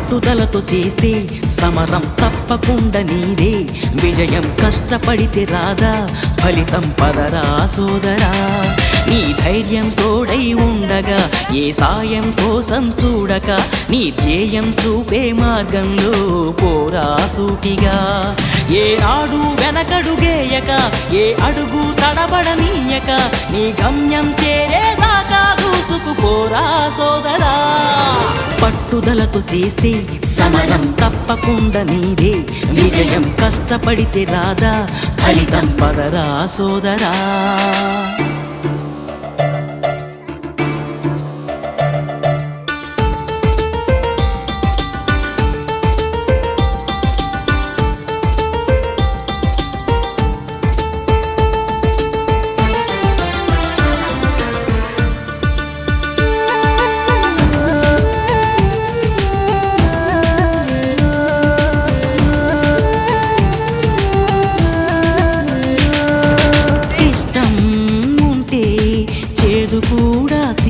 పట్టుదలతో చేస్తే సమరం తప్పకుండా నీదే, విజయం కష్టపడితే రాదా ఫలితం పదరా సోదరా. నీ ధైర్యం తోడై ఉండగా ఏ సాయం కోసం చూడక, నీ ధ్యేయం చూపే మార్గంలో పోరా సూటిగా. ఏ నాడు వెనకడుగేయక ఏ అడుగు తడబడనీయక, నీ గమ్యం చేరేదాకా దూసుకుపోరా సోదరా. పట్టుదలతో చేస్తే సమరం తప్పకుండా నీదే, విజయం కష్టపడితే రాదా ఫలితం పదరా సోదరా.